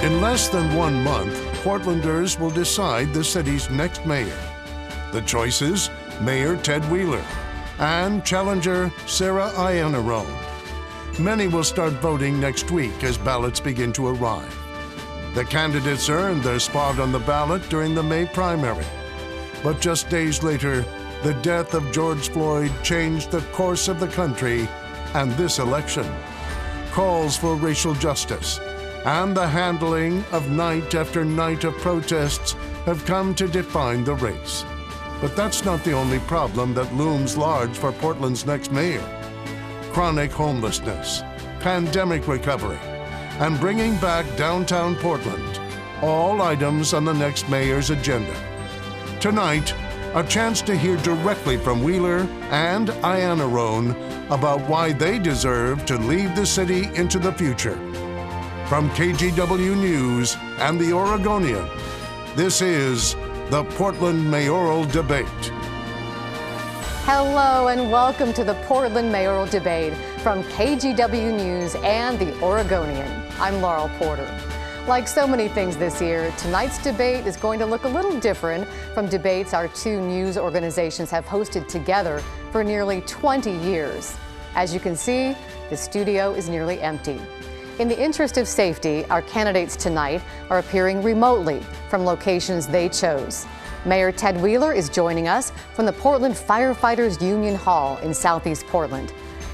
In less than 1 month, Portlanders will decide the city's next mayor. The choices: Mayor Ted Wheeler and challenger Sarah Iannarone. Many will start voting next week as ballots begin to arrive. The candidates earned their spot on the ballot during the May primary. But just days later, the death of George Floyd changed the course of the country and this election. Calls for racial justice and the handling of night after night of protests have come to define the race. But that's not the only problem that looms large for Portland's next mayor. Chronic homelessness, pandemic recovery, and bringing back downtown Portland, all items on the next mayor's agenda. Tonight, a chance to hear directly from Wheeler and Iannarone about why they deserve to lead the city into the future. From KGW News and the Oregonian, this is the Portland Mayoral Debate. Hello and welcome to the Portland Mayoral Debate from KGW News and the Oregonian. I'm Laurel Porter. Like so many things this year, tonight's debate is going to look a little different from debates our two news organizations have hosted together for nearly 20 years. As you can see, the studio is nearly empty. In the interest of safety, our candidates tonight are appearing remotely from locations they chose. Mayor Ted Wheeler is joining us from the Portland Firefighters Union Hall in Southeast Portland.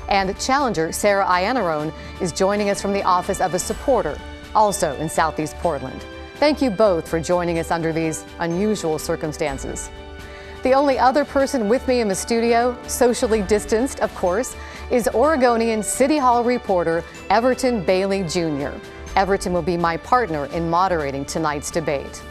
And challenger Sarah Iannarone is joining us from the office of a supporter, also in Southeast Portland. Thank you both for joining us under these unusual circumstances. The only other person with me in the studio, socially distanced, of course, is Oregonian City Hall reporter Everton Bailey Jr. Everton will be my partner in moderating tonight's debate.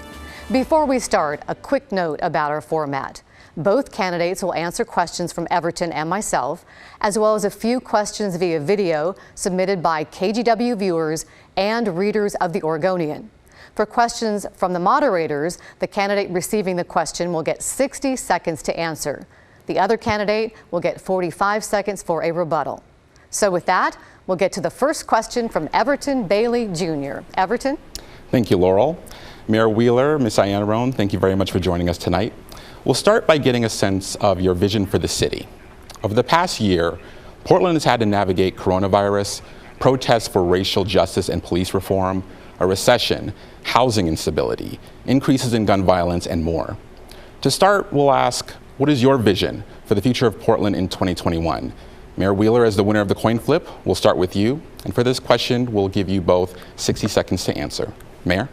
Before we start, a quick note about our format. Both candidates will answer questions from Everton and myself, as well as a few questions via video submitted by KGW viewers and readers of the Oregonian. For questions from the moderators, the candidate receiving the question will get 60 seconds to answer. The other candidate will get 45 seconds for a rebuttal. So with that, we'll get to the first question from Everton Bailey Jr. Everton? Thank you, Laurel. Mayor Wheeler, Ms. Iannarone, thank you very much for joining us tonight. We'll start by getting a sense of your vision for the city. Over the past year, Portland has had to navigate coronavirus, protests for racial justice and police reform, a recession, housing instability, increases in gun violence, and more. To start, we'll ask, what is your vision for the future of Portland in 2021? Mayor Wheeler, as the winner of the coin flip, we'll start with you. And for this question, we'll give you both 60 seconds to answer. Mayor?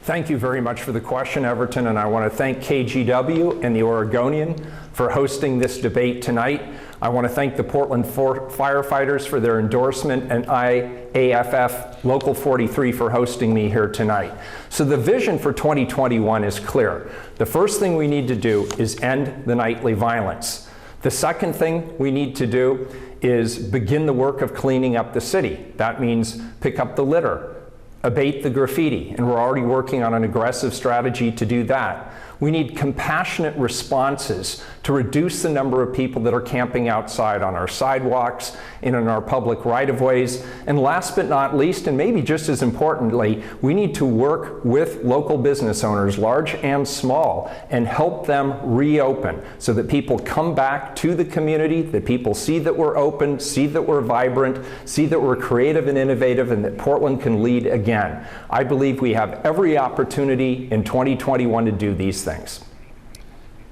Thank you very much for the question, Everton, and I want to thank KGW and the Oregonian for hosting this debate tonight. I want to thank the Portland firefighters for their endorsement and IAFF Local 43 for hosting me here tonight. So the vision for 2021 is clear. The first thing we need to do is end the nightly violence. The second thing we need to do is begin the work of cleaning up the city. That means pick up the litter, abate the graffiti, and we're already working on an aggressive strategy to do that. We need compassionate responses to reduce the number of people that are camping outside on our sidewalks and in our public right-of-ways. And last but not least, and maybe just as importantly, we need to work with local business owners, large and small, and help them reopen so that people come back to the community, that people see that we're open, see that we're vibrant, see that we're creative and innovative, and that Portland can lead again. I believe we have every opportunity in 2021 to do these things.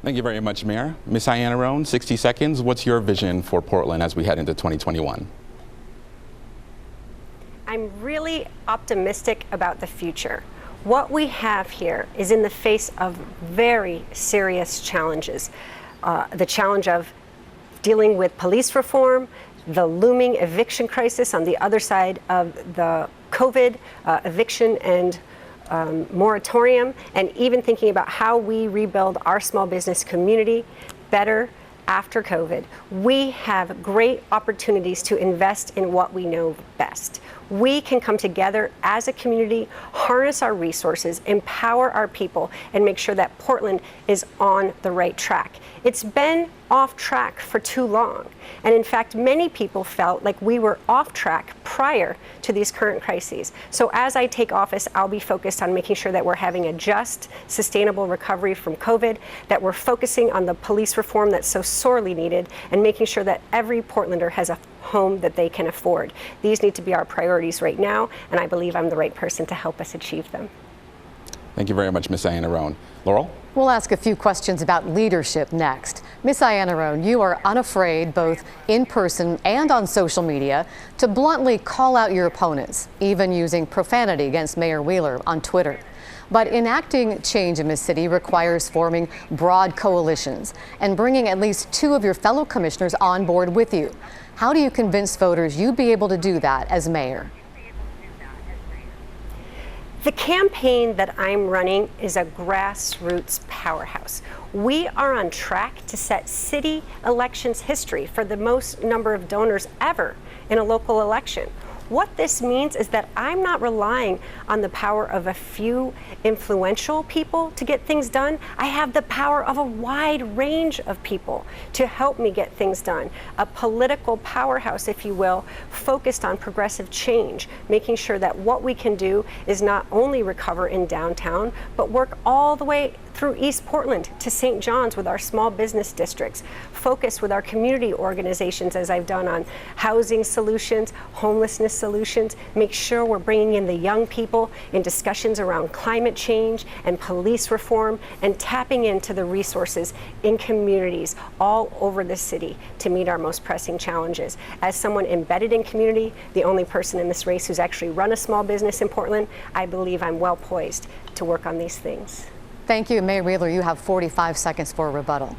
Thank you very much, Mayor. Ms. Iannarone, 60 seconds. What's your vision for Portland as we head into 2021? I'm really optimistic about the future. What we have here is in the face of very serious challenges. The challenge of dealing with police reform, the looming eviction crisis on the other side of the COVID eviction and moratorium, and even thinking about how we rebuild our small business community better after COVID. We have great opportunities to invest in what we know best. We can come together as a community, harness our resources, empower our people, and make sure that Portland is on the right track. It's been off track for too long. And in fact, many people felt like we were off track prior to these current crises. So as I take office, I'll be focused on making sure that we're having a just, sustainable recovery from COVID, that we're focusing on the police reform that's so sorely needed, and making sure that every Portlander has a home that they can afford. These need to be our priorities right now, and I believe I'm the right person to help us achieve them. Thank you very much, Ms. Iannarone. Laurel? We'll ask a few questions about leadership next. Ms. Iannarone, you are unafraid, both in person and on social media, to bluntly call out your opponents, even using profanity against Mayor Wheeler on Twitter. But enacting change in this city requires forming broad coalitions and bringing at least 2 of your fellow commissioners on board with you. How do you convince voters you'd be able to do that as mayor? The campaign that I'm running is a grassroots powerhouse. We are on track to set city elections history for the most number of donors ever in a local election. What this means is that I'm not relying on the power of a few influential people to get things done. I have the power of a wide range of people to help me get things done. A political powerhouse, if you will, focused on progressive change, making sure that what we can do is not only recover in downtown, but work all the way through East Portland to St. John's with our small business districts, focus with our community organizations, as I've done on housing solutions, homelessness solutions, make sure we're bringing in the young people in discussions around climate change and police reform, and tapping into the resources in communities all over the city to meet our most pressing challenges. As someone embedded in community, the only person in this race who's actually run a small business in Portland, I believe I'm well poised to work on these things. Thank you. Mayor Wheeler, you have 45 seconds for a rebuttal.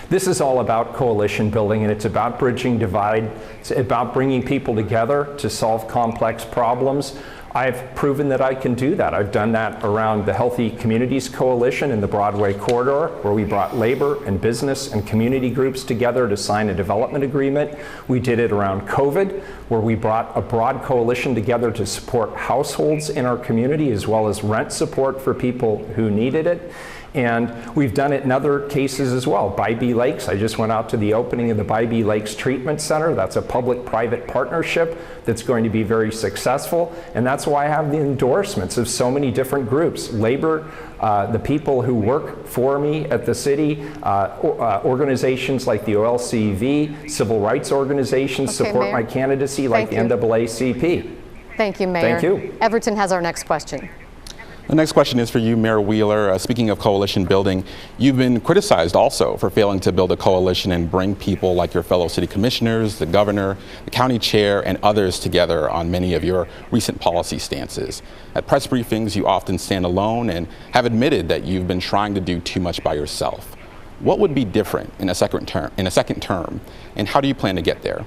This is all about coalition building, and it's about bridging divide. It's about bringing people together to solve complex problems. I've proven that I can do that. I've done that around the Healthy Communities Coalition in the Broadway corridor, where we brought labor and business and community groups together to sign a development agreement. We did it around COVID, where we brought a broad coalition together to support households in our community, as well as rent support for people who needed it. And we've done it in other cases as well. Bybee Lakes, I just went out to the opening of the Bybee Lakes Treatment Center. That's a public-private partnership that's going to be very successful. And that's why I have the endorsements of so many different groups. Labor, the people who work for me at the city, organizations like the OLCV, civil rights organizations support Mayor. my candidacy, like the NAACP. Thank you, Mayor. Thank you. Everton has our next question. The next question is for you, Mayor Wheeler. Speaking of coalition building, you've been criticized also for failing to build a coalition and bring people like your fellow city commissioners, the governor, the county chair, and others together on many of your recent policy stances. At press briefings, you often stand alone and have admitted that you've been trying to do too much by yourself. What would be different in a second term, and how do you plan to get there?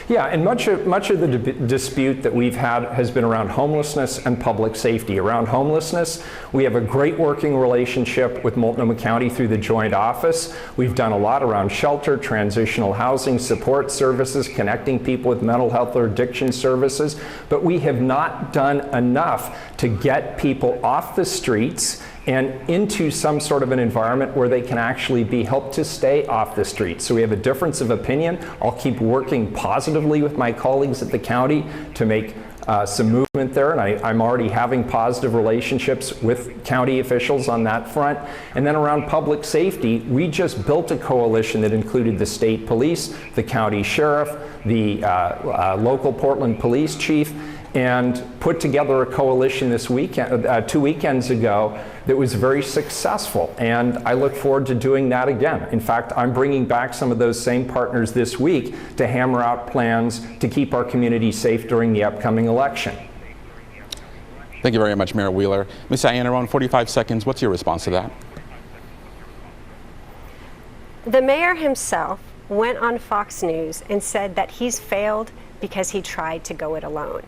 Yeah, and much of the dispute that we've had has been around homelessness and public safety. Around homelessness, we have a great working relationship with Multnomah County through the joint office. We've done a lot around shelter, transitional housing, support services, connecting people with mental health or addiction services, but we have not done enough to get people off the streets and into some sort of an environment where they can actually be helped to stay off the street. So we have a difference of opinion. I'll keep working positively with my colleagues at the county to make some movement there, and I'm already having positive relationships with county officials on that front. And then around public safety, we just built a coalition that included the state police, the county sheriff, the local Portland police chief, and put together a coalition this weekend, 2 weekends ago, that was very successful. And I look forward to doing that again. In fact, I'm bringing back some of those same partners this week to hammer out plans to keep our community safe during the upcoming election. Thank you very much, Mayor Wheeler. Ms. Iannarone, 45 seconds. What's your response to that? The mayor himself went on Fox News and said that he's failed because he tried to go it alone.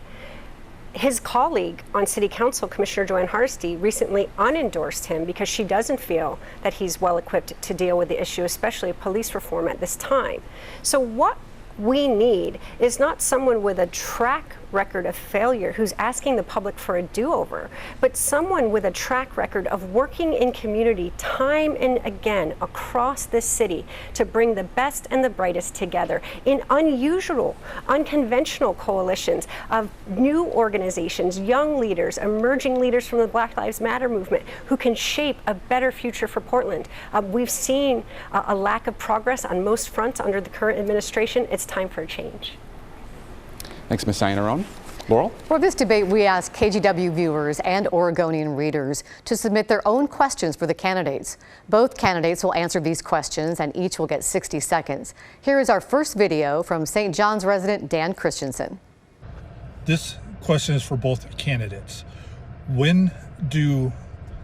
His colleague on City Council, Commissioner Joanne Hardesty, recently unendorsed him because she doesn't feel that he's well equipped to deal with the issue, especially police reform at this time. So what we need is not someone with a track record of failure who's asking the public for a do-over, but someone with a track record of working in community time and again across this city to bring the best and the brightest together in unusual, unconventional coalitions of new organizations, young leaders, emerging leaders from the Black Lives Matter movement who can shape a better future for Portland. We've seen a lack of progress on most fronts under the current administration. It's time for a change. Thanks, Ms. Iannarone. Laurel? For this debate, we asked KGW viewers and Oregonian readers to submit their own questions for the candidates. Both candidates will answer these questions and each will get 60 seconds. Here is our first video from St. John's resident Dan Christensen. This question is for both candidates. When do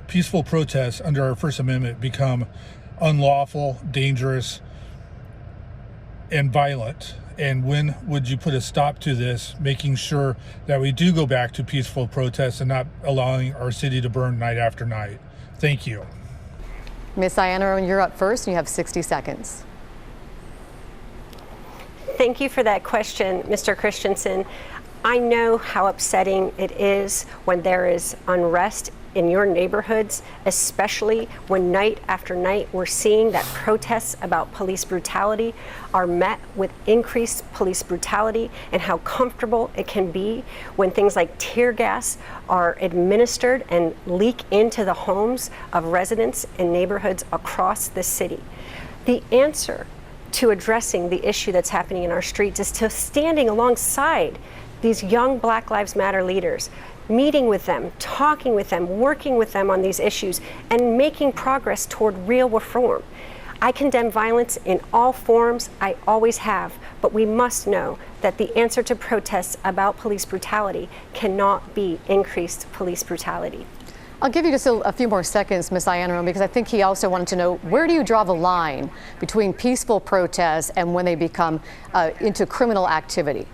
peaceful protests under our First Amendment become unlawful, dangerous, and violent? And when would you put a stop to this, making sure that we do go back to peaceful protests and not allowing our city to burn night after night? Thank you. Ms. Iannarone, you're up first. You have 60 seconds. Thank you for that question, Mr. Christensen. I know how upsetting it is when there is unrest in your neighborhoods, especially when night after night we're seeing that protests about police brutality are met with increased police brutality, and how comfortable it can be when things like tear gas are administered and leak into the homes of residents in neighborhoods across the city. The answer to addressing the issue that's happening in our streets is to standing alongside these young Black Lives Matter leaders, meeting with them, talking with them, working with them on these issues, and making progress toward real reform. I condemn violence in all forms, I always have, but we must know that the answer to protests about police brutality cannot be increased police brutality. I'll give you just a few more seconds, Ms. Iannarone, because I think he also wanted to know, where do you draw the line between peaceful protests and when they become into criminal activity?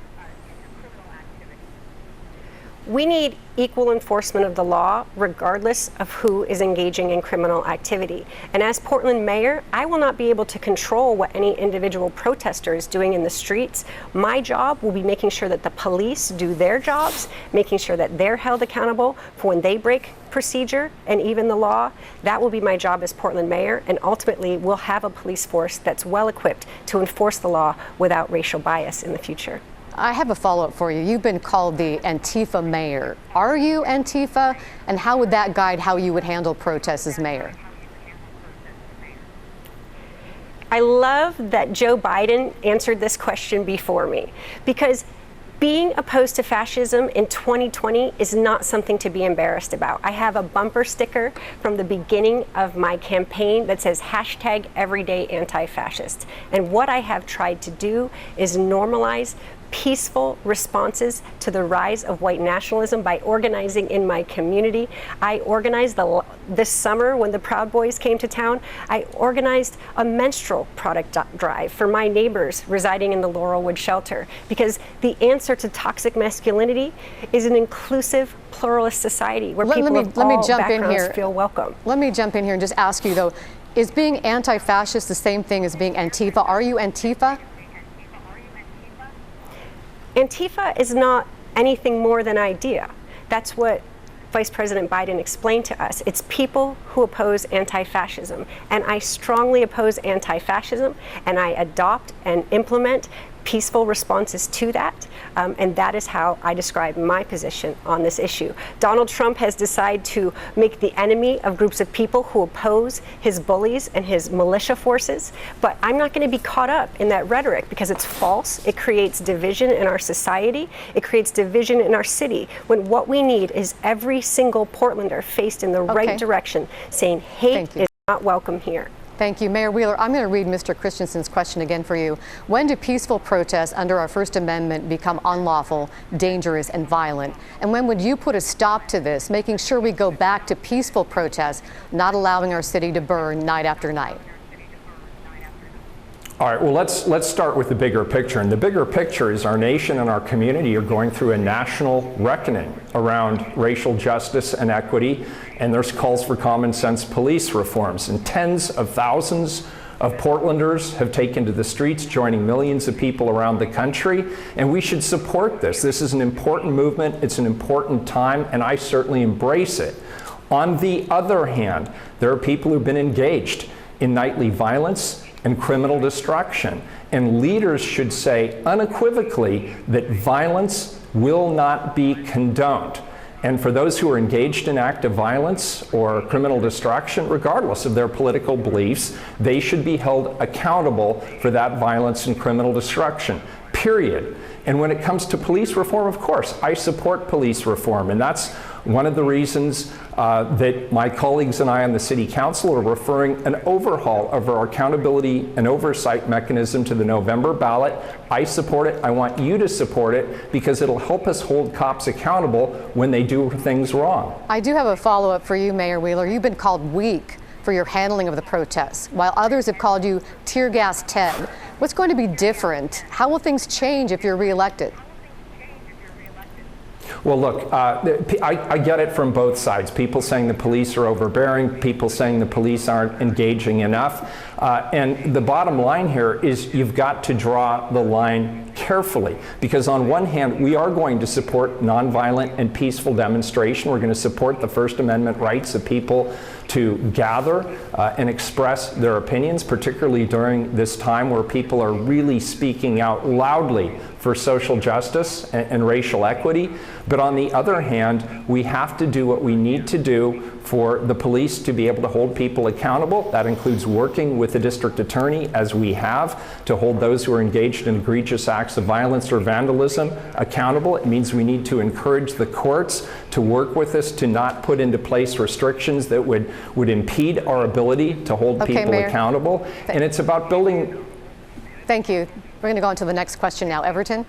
We need equal enforcement of the law, regardless of who is engaging in criminal activity. And as Portland mayor, I will not be able to control what any individual protester is doing in the streets. My job will be making sure that the police do their jobs, making sure that they're held accountable for when they break procedure and even the law. That will be my job as Portland mayor, and ultimately we'll have a police force that's well equipped to enforce the law without racial bias in the future. I have a follow-up for you. You've been called the Antifa mayor. Are you Antifa? And how would that guide how you would handle protests as mayor? I love that Joe Biden answered this question before me, because being opposed to fascism in 2020 is not something to be embarrassed about. I have a bumper sticker from the beginning of my campaign that says #everydayantifascist. And what I have tried to do is normalize peaceful responses to the rise of white nationalism by organizing in my community. I organized this summer when the Proud Boys came to town. I organized a menstrual product drive for my neighbors residing in the Laurelwood shelter, because the answer to toxic masculinity is an inclusive, pluralist society where people of all backgrounds feel welcome. Let me jump in here and just ask you, though, is being anti-fascist the same thing as being Antifa? Are you Antifa? Antifa is not anything more than an idea. That's what Vice President Biden explained to us. It's people who oppose anti-fascism. And I strongly oppose anti-fascism, and I adopt and implement peaceful responses to that. And that is how I describe my position on this issue. Donald Trump has decided to make the enemy of groups of people who oppose his bullies and his militia forces. But I'm not going to be caught up in that rhetoric, because it's false. It creates division in our society. It creates division in our city, when what we need is every single Portlander faced in the right direction, saying hate is not welcome here. Thank you. Mayor Wheeler, I'm going to read Mr. Christensen's question again for you. When do peaceful protests under our First Amendment become unlawful, dangerous, and violent? And when would you put a stop to this, making sure we go back to peaceful protests, not allowing our city to burn night after night? All right, well, let's start with the bigger picture. And the bigger picture is our nation and our community are going through a national reckoning around racial justice and equity, and there's calls for common sense police reforms. And tens of thousands of Portlanders have taken to the streets, joining millions of people around the country, and we should support this. This is an important movement, it's an important time, and I certainly embrace it. On the other hand, there are people who've been engaged in nightly violence and criminal destruction, and leaders should say unequivocally that violence will not be condoned. And for those who are engaged in active violence or criminal destruction, regardless of their political beliefs, they should be held accountable for that violence and criminal destruction, period. And when it comes to police reform, of course, I support police reform, and that's one of the reasons that my colleagues and I on the City Council are referring an overhaul of our accountability and oversight mechanism to the November ballot. I support it. I want you to support it because it'll help us hold cops accountable when they do things wrong. I do have a follow-up for you, Mayor Wheeler. You've been called weak for your handling of the protests, while others have called you tear gas Ted. What's going to be different? How will things change if you're reelected? Well, look, I get it from both sides. People saying the police are overbearing, people saying the police aren't engaging enough. And the bottom line here is you've got to draw the line carefully, because on one hand, we are going to support nonviolent and peaceful demonstration. We're going to support the First Amendment rights of people to gather and express their opinions, particularly during this time where people are really speaking out loudly for social justice and racial equity. But on the other hand, we have to do what we need to do for the police to be able to hold people accountable. That includes working with the district attorney, as we have, to hold those who are engaged in egregious acts of violence or vandalism accountable. It means we need to encourage the courts to work with us to not put into place restrictions that would impede our ability to hold people Mayor. accountable. And it's about building. Thank you. We're going to go on to the next question now. Everton?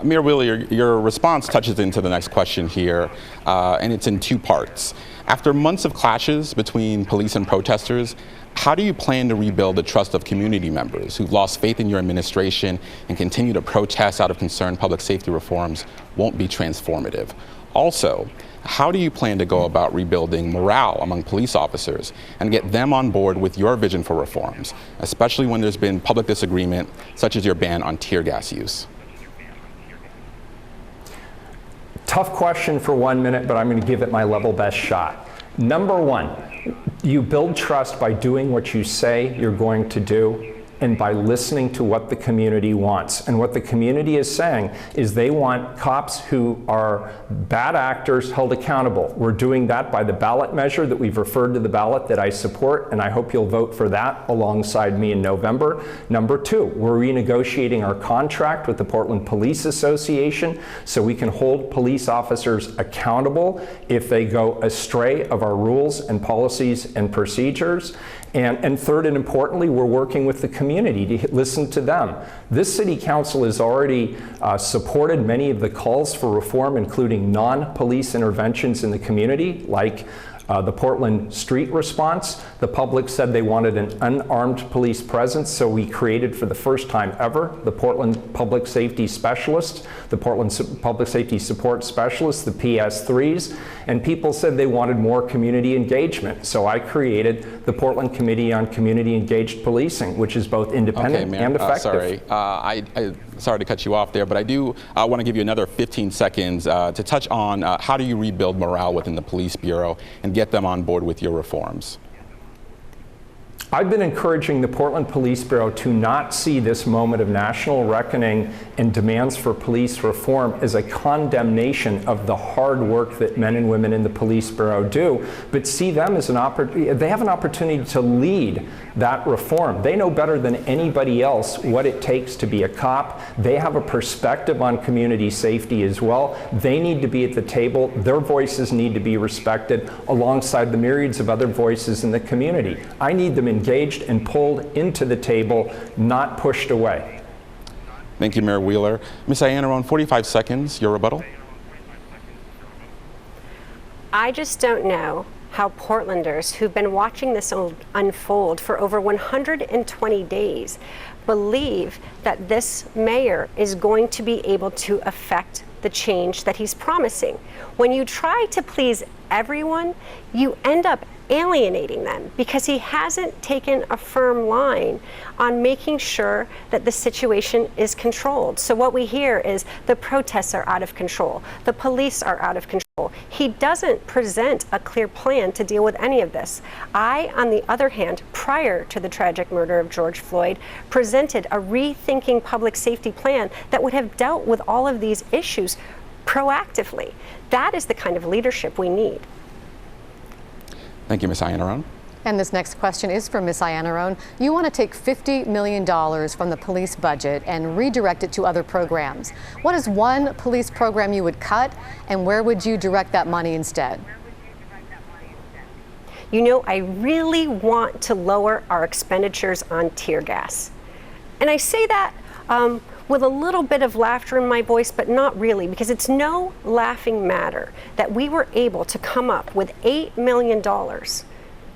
Mayor Wheeler, your response touches into the next question here, and it's in two parts. After months of clashes between police and protesters, how do you plan to rebuild the trust of community members who've lost faith in your administration and continue to protest out of concern public safety reforms won't be transformative? Also, how do you plan to go about rebuilding morale among police officers and get them on board with your vision for reforms, especially when there's been public disagreement, such as your ban on tear gas use? Tough question for 1 minute, but I'm going to give it my level best shot. Number one, you build trust by doing what you say you're going to do and by listening to what the community wants. And what the community is saying is they want cops who are bad actors held accountable. We're doing that by the ballot measure that we've referred to the ballot that I support, and I hope you'll vote for that alongside me in November. Number two, we're renegotiating our contract with the Portland Police Association so we can hold police officers accountable if they go astray of our rules and policies and procedures. And third and importantly, we're working with the community to listen to them. This City Council has already supported many of the calls for reform, including non-police interventions in the community, like the Portland street response. The public said they wanted an unarmed police presence, so we created for the first time ever the Portland Public Safety Specialists, the Portland Public Safety Support Specialists, the PS3s, and people said they wanted more community engagement. So I created the Portland Committee on Community Engaged Policing, which is both independent and effective. Sorry to cut you off there, but I do want to give you another 15 seconds to touch on how do you rebuild morale within the Police Bureau and get them on board with your reforms? I've been encouraging the Portland Police Bureau to not see this moment of national reckoning and demands for police reform as a condemnation of the hard work that men and women in the Police Bureau do, but see them as an opportunity. They have an opportunity to lead that reform. They know better than anybody else what it takes to be a cop. They have a perspective on community safety as well. They need to be at the table. Their voices need to be respected alongside the myriads of other voices in the community. I need them engaged and pulled into the table, not pushed away. Thank you, Mayor Wheeler. Ms. Iannarone, 45 seconds, your rebuttal. I just don't know how Portlanders who've been watching this unfold for over 120 days believe that this mayor is going to be able to affect the change that he's promising. When you try to please everyone, you end up alienating them because he hasn't taken a firm line on making sure that the situation is controlled. So what we hear is the protests are out of control, the police are out of control. He doesn't present a clear plan to deal with any of this. I, on the other hand, prior to the tragic murder of George Floyd, presented a rethinking public safety plan that would have dealt with all of these issues proactively. That is the kind of leadership we need. Thank you, Ms. Iannarone. And this next question is for Ms. Iannarone. You want to take $50 million from the police budget and redirect it to other programs. What is one police program you would cut, and where would you direct that money instead? You know, I really want to lower our expenditures on tear gas. And I say that with a little bit of laughter in my voice, but not really, because it's no laughing matter that we were able to come up with $8 million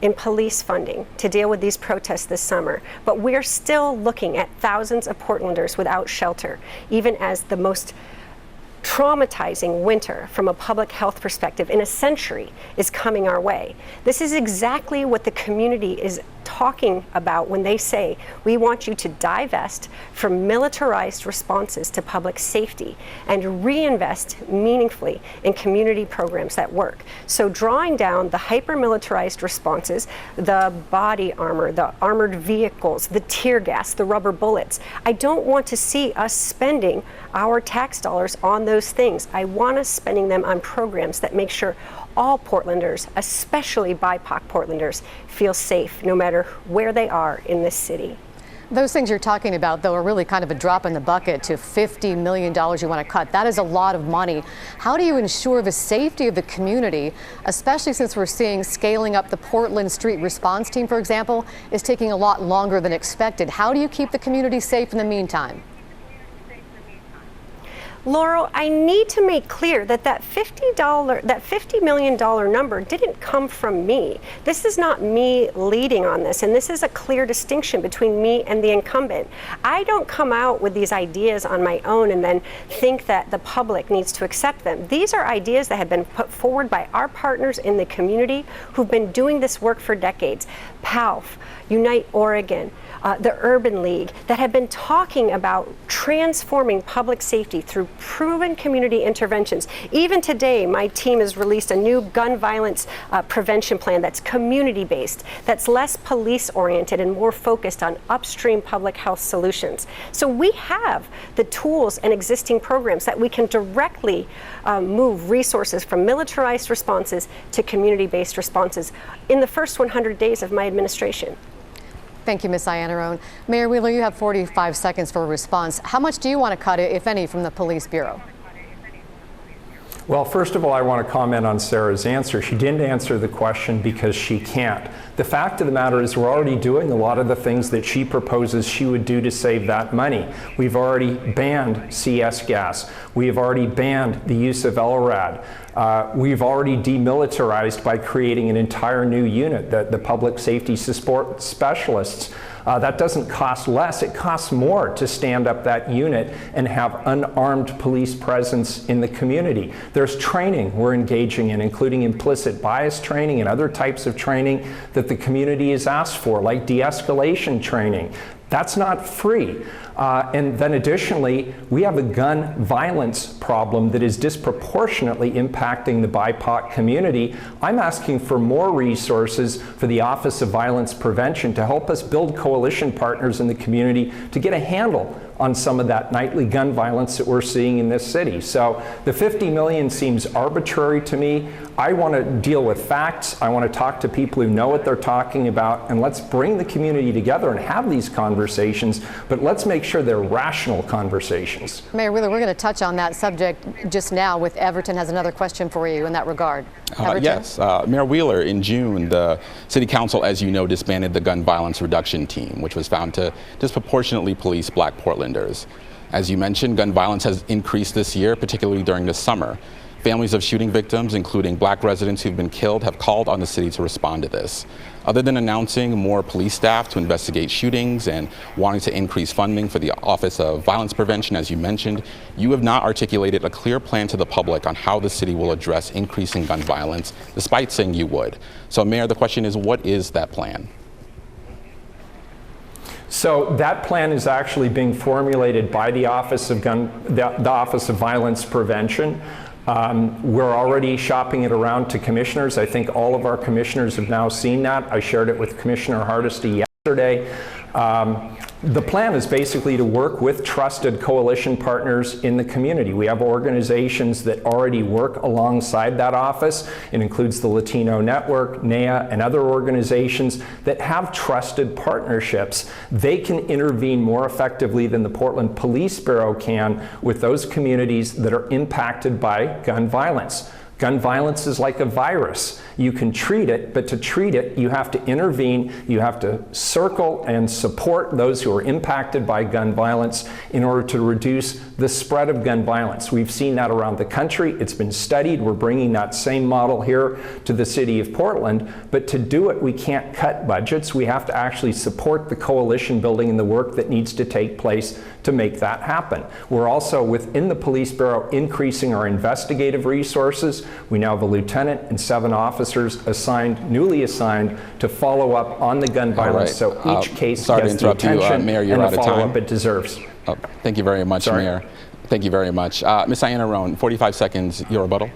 in police funding to deal with these protests this summer. But we're still looking at thousands of Portlanders without shelter, even as the most traumatizing winter from a public health perspective in a century is coming our way. This is exactly what the community is talking about when they say, we want you to divest from militarized responses to public safety and reinvest meaningfully in community programs that work. So drawing down the hyper-militarized responses, the body armor, the armored vehicles, the tear gas, the rubber bullets. I don't want to see us spending our tax dollars on those things. I want us spending them on programs that make sure all Portlanders, especially BIPOC Portlanders, feel safe no matter where they are in this city. Those things you're talking about, though, are really kind of a drop in the bucket to $50 million you want to cut. That is a lot of money. How do you ensure the safety of the community, especially since we're seeing scaling up the Portland Street Response Team, for example, is taking a lot longer than expected? How do you keep the community safe in the meantime? Laurel, I need to make clear that that $50 million number didn't come from me. This is not me leading on this, and this is a clear distinction between me and the incumbent. I don't come out with these ideas on my own and then think that the public needs to accept them. These are ideas that have been put forward by our partners in the community who've been doing this work for decades. PALF, Unite Oregon, the Urban League, that have been talking about transforming public safety through proven community interventions. Even today, my team has released a new gun violence prevention plan that's community-based, that's less police-oriented and more focused on upstream public health solutions. So we have the tools and existing programs that we can directly move resources from militarized responses to community-based responses in the first 100 days of my administration. Thank you, Ms. Iannarone. Mayor Wheeler, you have 45 seconds for a response. How much do you want to cut, if any, from the Police Bureau? Well, first of all, I want to comment on Sarah's answer. She didn't answer the question because she can't. The fact of the matter is we're already doing a lot of the things that she proposes she would do to save that money. We've already banned CS gas. We have already banned the use of LRAD. We've already demilitarized by creating an entire new unit, the Public Safety Support Specialists. That doesn't cost less, it costs more to stand up that unit and have unarmed police presence in the community. There's training we're engaging in, including implicit bias training and other types of training that the community has asked for, like de-escalation training. That's not free. And then additionally, we have a gun violence problem that is disproportionately impacting the BIPOC community. I'm asking for more resources for the Office of Violence Prevention to help us build coalition partners in the community to get a handle on some of that nightly gun violence that we're seeing in this city. So the $50 million seems arbitrary to me. I want to deal with facts. I want to talk to people who know what they're talking about, and let's bring the community together and have these conversations, but let's make sure they're rational conversations. Mayor Wheeler, we're going to touch on that subject just now with Everton has another question for you in that regard. Yes, Mayor Wheeler, in June, the City Council, as you know, disbanded the Gun Violence Reduction Team, which was found to disproportionately police Black Portlanders. As you mentioned, gun violence has increased this year, particularly during the summer. Families of shooting victims, including Black residents who've been killed, have called on the city to respond to this. Other than announcing more police staff to investigate shootings and wanting to increase funding for the Office of Violence Prevention, as you mentioned, you have not articulated a clear plan to the public on how the city will address increasing gun violence, despite saying you would. So, Mayor, the question is, what is that plan? So that plan is actually being formulated by the Office of Violence Prevention. We're already shopping it around to commissioners. I think all of our commissioners have now seen that. I shared it with Commissioner Hardesty yesterday. The plan is basically to work with trusted coalition partners in the community. We have organizations that already work alongside that office. It includes the Latino Network, NEA, and other organizations that have trusted partnerships. They can intervene more effectively than the Portland Police Bureau can with those communities that are impacted by gun violence. Gun violence is like a virus. You can treat it, but to treat it, you have to intervene. You have to circle and support those who are impacted by gun violence in order to reduce the spread of gun violence. We've seen that around the country. It's been studied. We're bringing that same model here to the city of Portland. But to do it, we can't cut budgets. We have to actually support the coalition building and the work that needs to take place to make that happen. We're also, within the Police Bureau, increasing our investigative resources. We now have a lieutenant and 7 officers newly assigned to follow up on the gun violence. So each case gets the attention Mayor, and the follow-up it deserves. Oh, thank you very much, Mayor. Thank you very much. Ms. Iannarone, 45 seconds, your rebuttal.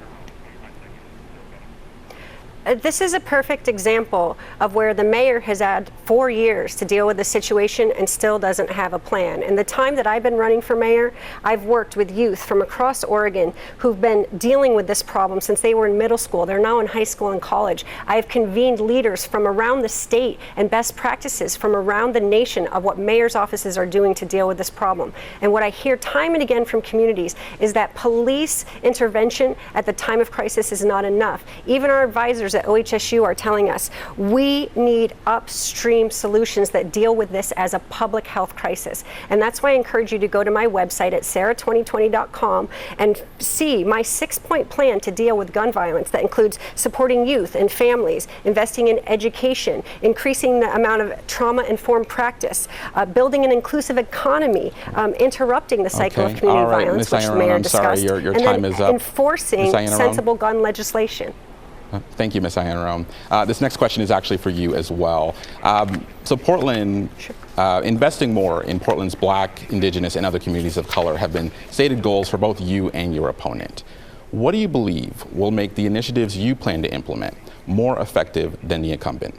This is a perfect example of where the mayor has had 4 years to deal with the situation and still doesn't have a plan. In the time that I've been running for mayor, I've worked with youth from across Oregon who've been dealing with this problem since they were in middle school. They're now in high school and college. I've convened leaders from around the state and best practices from around the nation of what mayor's offices are doing to deal with this problem. And what I hear time and again from communities is that police intervention at the time of crisis is not enough. Even our advisors at OHSU are telling us we need upstream solutions that deal with this as a public health crisis. And that's why I encourage you to go to my website at sarah2020.com and see my 6-point plan to deal with gun violence that includes supporting youth and families, investing in education, increasing the amount of trauma-informed practice, building an inclusive economy, interrupting the cycle of community violence, which the mayor discussed, your and time then is up. enforcing sensible gun legislation. Thank you, Ms. Iannarone. This next question is actually for you as well. So Portland, investing more in Portland's Black, Indigenous, and other communities of color have been stated goals for both you and your opponent. What do you believe will make the initiatives you plan to implement more effective than the incumbent?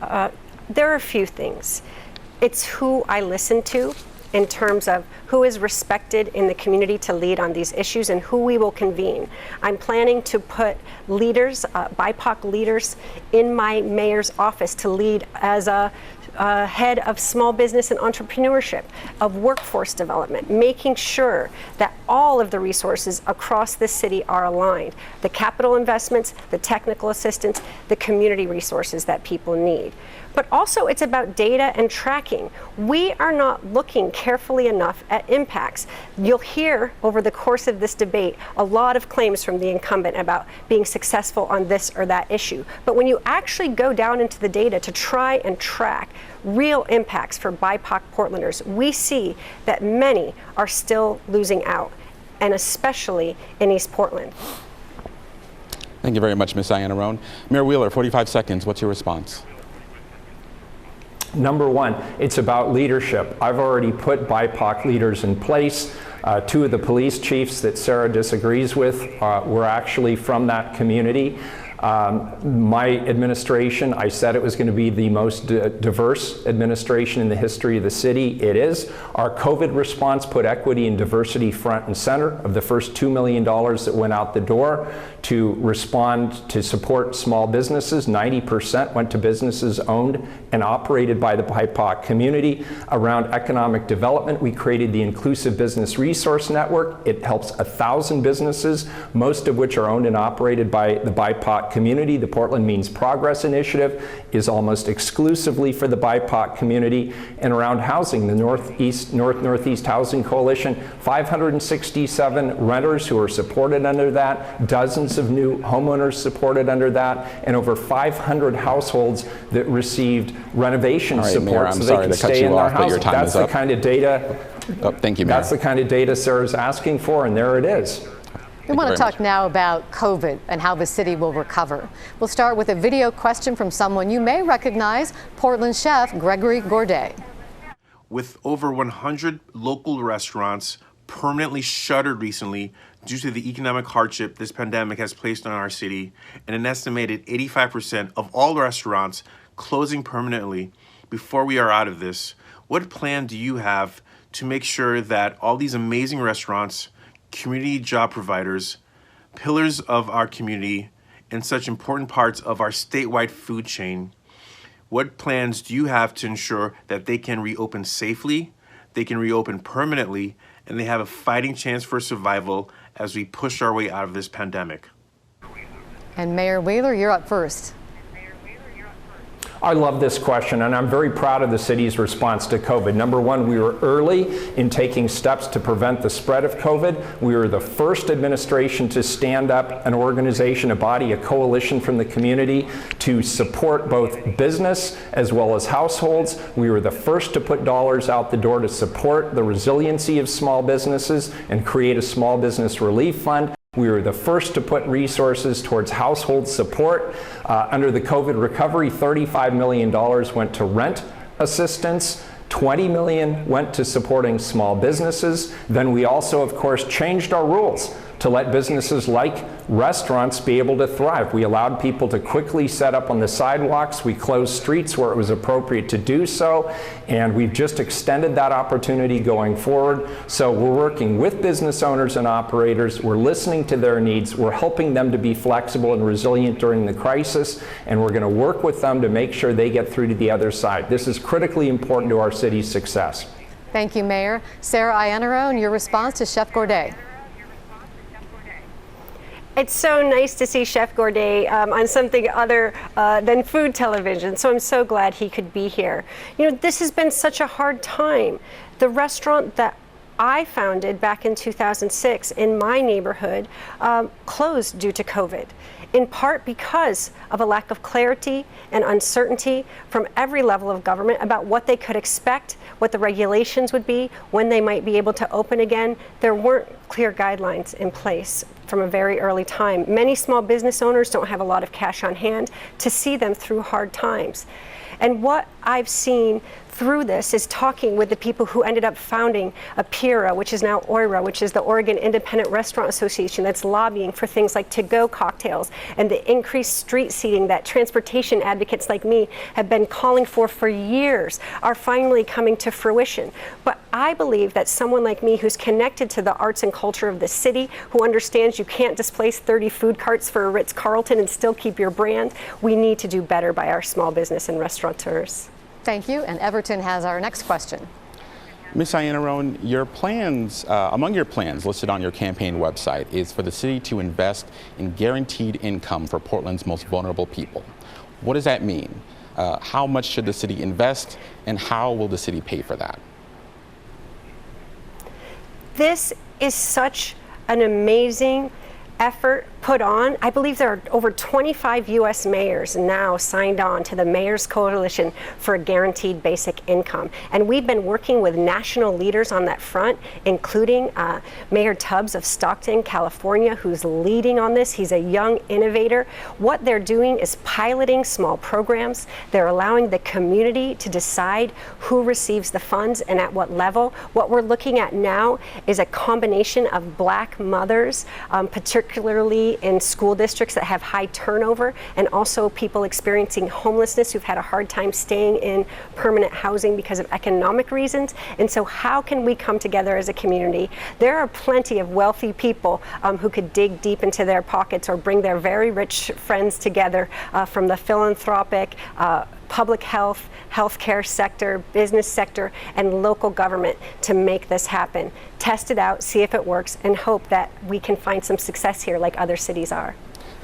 There are a few things. It's who I listen to in terms of who is respected in the community to lead on these issues and who we will convene. I'm planning to put leaders, BIPOC leaders, in my mayor's office to lead as a head of small business and entrepreneurship, of workforce development, making sure that all of the resources across this city are aligned. The capital investments, the technical assistance, the community resources that people need. But also it's about data and tracking. We are not looking carefully enough at impacts. You'll hear over the course of this debate a lot of claims from the incumbent about being successful on this or that issue. But when you actually go down into the data to try and track real impacts for BIPOC Portlanders, we see that many are still losing out, and especially in East Portland. Thank you very much, Ms. Iannarone. Mayor Wheeler, 45 seconds. What's your response? Number one, it's about leadership. I've already put BIPOC leaders in place. 2 of the police chiefs that Sarah disagrees with were actually from that community. My administration, I said it was going to be the most diverse administration in the history of the city. It is. Our COVID response put equity and diversity front and center. Of the first $2 million that went out the door to respond to support small businesses, 90% went to businesses owned and operated by the BIPOC community. Around economic development, we created the Inclusive Business Resource Network. It helps 1,000 businesses, most of which are owned and operated by the BIPOC community. The Portland Means Progress initiative is almost exclusively for the BIPOC community. And around housing, the Northeast Housing Coalition, 567 renters who are supported under that, dozens of new homeowners supported under that, and over 500 households that received renovation support Mayor, so they can stay in their house. That's the kind of data. Thank you, Mayor. That's the kind of data Sarah's asking for, and there it is. We want to talk now about COVID and how the city will recover. We'll start with a video question from someone you may recognize, Portland chef Gregory Gourdet. With over 100 local restaurants permanently shuttered recently due to the economic hardship this pandemic has placed on our city, and an estimated 85% of all restaurants closing permanently before we are out of this, what plan do you have to make sure that all these amazing restaurants, community job providers, pillars of our community, and such important parts of our statewide food chain, what plans do you have to ensure that they can reopen safely, they can reopen permanently, and they have a fighting chance for survival as we push our way out of this pandemic? And Mayor Wheeler, you're up first. I love this question, and I'm very proud of the city's response to COVID. Number one, we were early in taking steps to prevent the spread of COVID. We were the first administration to stand up an organization, a body, a coalition from the community to support both business as well as households. We were the first to put dollars out the door to support the resiliency of small businesses and create a small business relief fund. We were the first to put resources towards household support. Under the COVID recovery, $35 million went to rent assistance. $20 million went to supporting small businesses. Then we also, of course, changed our rules to let businesses like restaurants be able to thrive. We allowed people to quickly set up on the sidewalks. We closed streets where it was appropriate to do so, and we've just extended that opportunity going forward. So we're working with business owners and operators. We're listening to their needs. We're helping them to be flexible and resilient during the crisis, and we're going to work with them to make sure they get through to the other side. This is critically important to our city's success. Thank you, Mayor. Sarah Iannarone, your response to Chef Gourdet. It's so nice to see Chef Gourdet on something other than food television, so I'm so glad he could be here. You know, this has been such a hard time. The restaurant that I founded back in 2006 in my neighborhood closed due to COVID, in part because of a lack of clarity and uncertainty from every level of government about what they could expect, what the regulations would be, when they might be able to open again. There weren't clear guidelines in place from a very early time. Many small business owners don't have a lot of cash on hand to see them through hard times. And what I've seen through this is talking with the people who ended up founding APIRA, which is now OIRA, which is the Oregon Independent Restaurant Association, that's lobbying for things like to-go cocktails and the increased street seating that transportation advocates like me have been calling for years are finally coming to fruition. But I believe that someone like me who's connected to the arts and culture of the city, who understands you can't displace 30 food carts for a Ritz-Carlton and still keep your brand, we need to do better by our small business and restaurateurs. Thank you. And Everton has our next question. Ms. Iannarone, your plans, among your plans listed on your campaign website is for the city to invest in guaranteed income for Portland's most vulnerable people. What does that mean? How much should the city invest, and how will the city pay for that? This is such an amazing effort put on. I believe there are over 25 U.S. mayors now signed on to the Mayor's Coalition for a Guaranteed Basic Income. And we've been working with national leaders on that front, including Mayor Tubbs of Stockton, California, who's leading on this. He's a young innovator. What they're doing is piloting small programs. They're allowing the community to decide who receives the funds and at what level. What we're looking at now is a combination of Black mothers, particularly in school districts that have high turnover, and also people experiencing homelessness who've had a hard time staying in permanent housing because of economic reasons. And so how can we come together as a community? There are plenty of wealthy people who could dig deep into their pockets or bring their very rich friends together from the philanthropic, public health, healthcare sector, business sector, and local government to make this happen. Test it out, see if it works, and hope that we can find some success here like other cities are.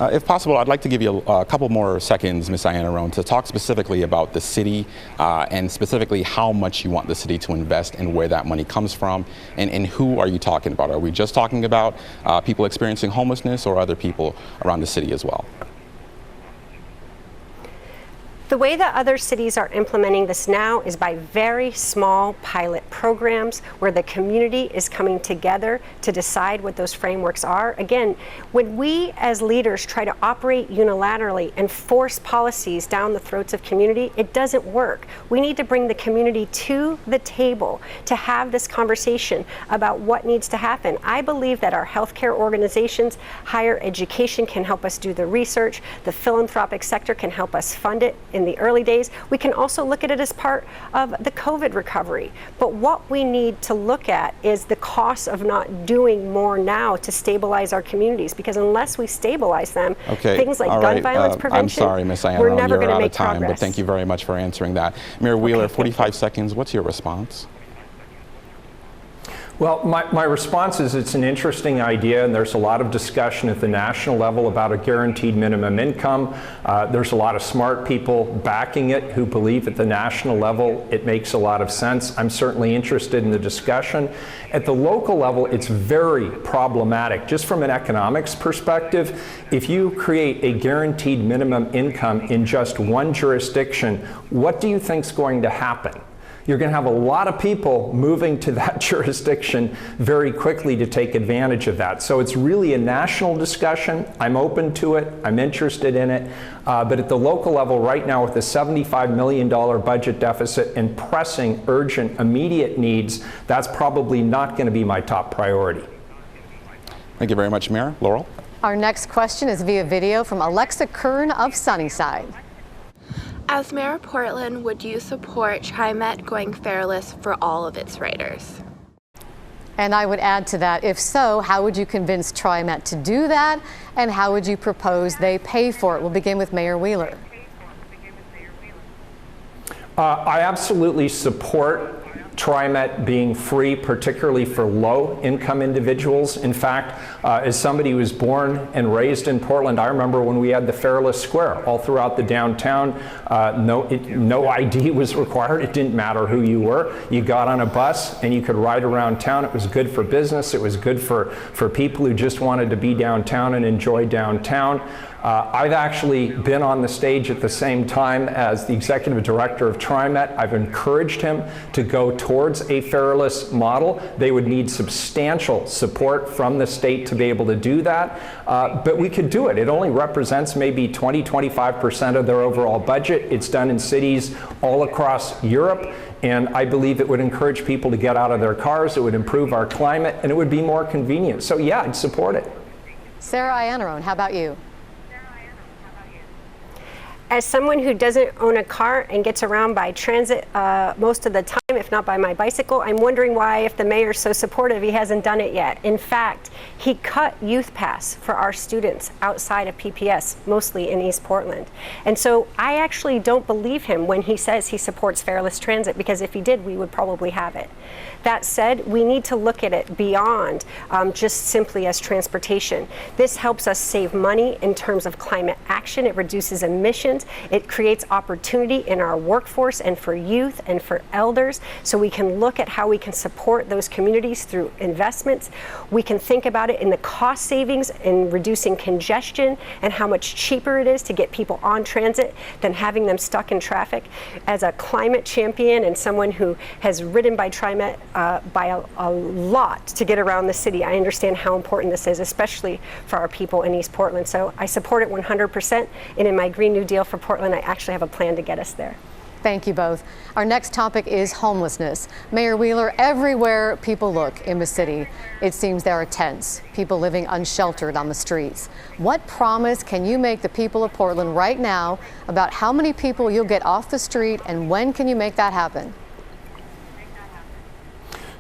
If possible, I'd like to give you a couple more seconds, Ms. Iannarone, to talk specifically about the city and specifically how much you want the city to invest and where that money comes from, and who are you talking about? Are we just talking about people experiencing homelessness or other people around the city as well? The way that other cities are implementing this now is by very small pilot programs where the community is coming together to decide what those frameworks are. Again, when we as leaders try to operate unilaterally and force policies down the throats of community, it doesn't work. We need to bring the community to the table to have this conversation about what needs to happen. I believe that our healthcare organizations, higher education can help us do the research, the philanthropic sector can help us fund it in the early days. We can also look at it as part of the COVID recovery. But what we need to look at is the cost of not doing more now to stabilize our communities, because unless we stabilize them, things like gun violence prevention, I'm sorry, Ms. Iannarone, we're never going to make time, progress. but thank you very much for answering that. Mayor Wheeler, 45 seconds, what's your response? Well, my response is it's an interesting idea, and there's a lot of discussion at the national level about a guaranteed minimum income. There's a lot of smart people backing it who believe at the national level it makes a lot of sense. I'm certainly interested in the discussion. At the local level, it's very problematic. Just from an economics perspective, if you create a guaranteed minimum income in just one jurisdiction, what do you think is going to happen? You're going to have a lot of people moving to that jurisdiction very quickly to take advantage of that. So it's really a national discussion. I'm open to it. I'm interested in it. But at the local level right now, with a $75 million budget deficit and pressing, urgent, immediate needs, that's probably not going to be my top priority. Thank you very much, Mayor. Laurel? Our next question is via video from Alexa Kern of Sunnyside. As Mayor of Portland, would you support TriMet going fareless for all of its riders? And I would add to that, if so, how would you convince TriMet to do that? And how would you propose they pay for it? We'll begin with Mayor Wheeler. I absolutely support TriMet being free, particularly for low-income individuals. In fact, as somebody who was born and raised in Portland, I remember when we had the Fareless Square all throughout the downtown. No ID was required. It didn't matter who you were. You got on a bus and you could ride around town. It was good for business. It was good for people who just wanted to be downtown and enjoy downtown. I've actually been on the stage at the same time as the executive director of TriMet. I've encouraged him to go towards a fareless model. They would need substantial support from the state to be able to do that, but we could do it. It only represents maybe 20-25% of their overall budget. It's done in cities all across Europe, and I believe it would encourage people to get out of their cars, it would improve our climate, and it would be more convenient. So yeah, I'd support it. Sarah Iannarone, how about you? As someone who doesn't own a car and gets around by transit most of the time, if not by my bicycle, I'm wondering why, if the mayor's so supportive, he hasn't done it yet. In fact, he cut Youth Pass for our students outside of PPS, mostly in East Portland. And so I actually don't believe him when he says he supports fareless transit, because if he did, we would probably have it. That said, we need to look at it beyond just simply as transportation. This helps us save money in terms of climate action. It reduces emissions. It creates opportunity in our workforce and for youth and for elders. So we can look at how we can support those communities through investments. We can think about it in the cost savings in reducing congestion and how much cheaper it is to get people on transit than having them stuck in traffic. As a climate champion and someone who has ridden by TriMet by a lot to get around the city, I understand how important this is, especially for our people in East Portland. So I support it 100%, and in my Green New Deal for Portland, I actually have a plan to get us there. Thank you both. Our next topic is homelessness. Mayor Wheeler, everywhere people look in the city, it seems there are tents, people living unsheltered on the streets. What promise can you make the people of Portland right now about how many people you'll get off the street, and when can you make that happen?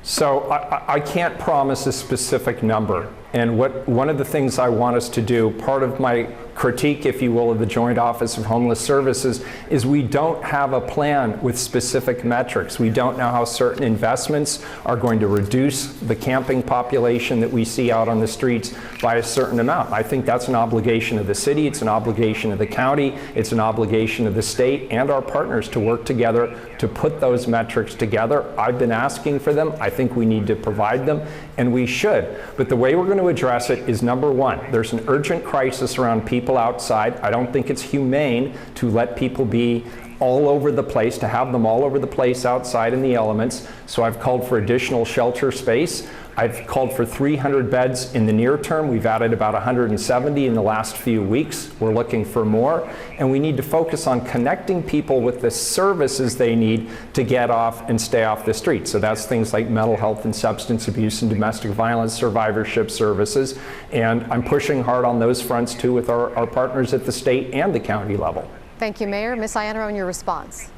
So I can't promise a specific number. And one of the things I want us to do, part of my critique, if you will, of the Joint Office of Homeless Services is we don't have a plan with specific metrics. We don't know how certain investments are going to reduce the camping population that we see out on the streets by a certain amount. I think that's an obligation of the city, it's an obligation of the county, it's an obligation of the state and our partners to work together to put those metrics together. I've been asking for them. I think we need to provide them, and we should. But the way we're going to address it is, number one, there's an urgent crisis around people outside. I don't think it's humane to let people be all over the place, to have them all over the place outside in the elements. So I've called for additional shelter space. I've called for 300 beds in the near term. We've added about 170 in the last few weeks. We're looking for more. And we need to focus on connecting people with the services they need to get off and stay off the street. So that's things like mental health and substance abuse and domestic violence survivorship services. And I'm pushing hard on those fronts too with our partners at the state and the county level. Thank you, Mayor. Ms. Iannarone, your response.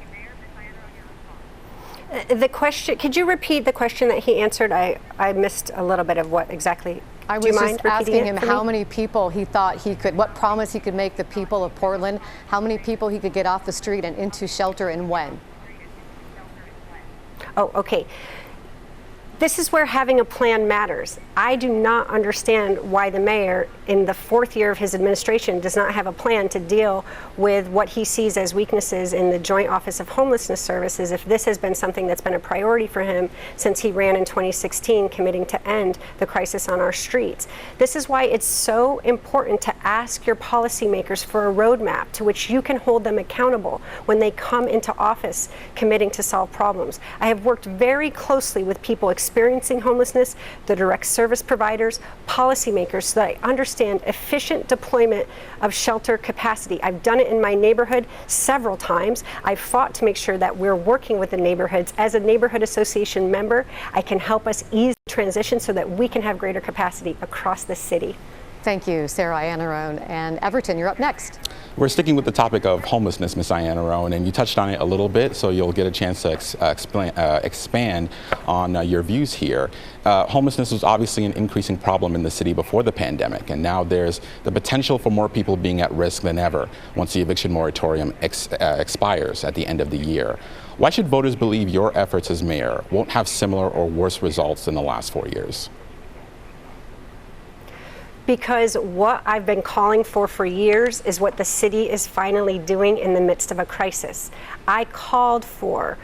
The question, could you repeat the question that he answered? I missed a little bit of what exactly. I was just asking him how many people he thought he could, what promise he could make the people of Portland, how many people he could get off the street and into shelter, and when. Oh, okay. This is where having a plan matters. I do not understand why the mayor, in the 4th year of his administration, does not have a plan to deal with what he sees as weaknesses in the Joint Office of Homelessness Services, if this has been something that's been a priority for him since he ran in 2016, committing to end the crisis on our streets. This is why it's so important to ask your policymakers for a roadmap to which you can hold them accountable when they come into office committing to solve problems. I have worked very closely with people experiencing homelessness, the direct service providers, policymakers, so that I understand efficient deployment of shelter capacity. I've done it in my neighborhood several times. I've fought to make sure that we're working with the neighborhoods. As a neighborhood association member, I can help us ease the transition so that we can have greater capacity across the city. Thank you, Sarah Iannarone. And Everton, you're up next. We're sticking with the topic of homelessness, Ms. Iannarone, and you touched on it a little bit, so you'll get a chance to expand on your views here. Homelessness was obviously an increasing problem in the city before the pandemic, and now there's the potential for more people being at risk than ever once the eviction moratorium expires at the end of the year. Why should voters believe your efforts as mayor won't have similar or worse results than the last 4 years? Because what I've been calling for years is what the city is finally doing in the midst of a crisis. I called for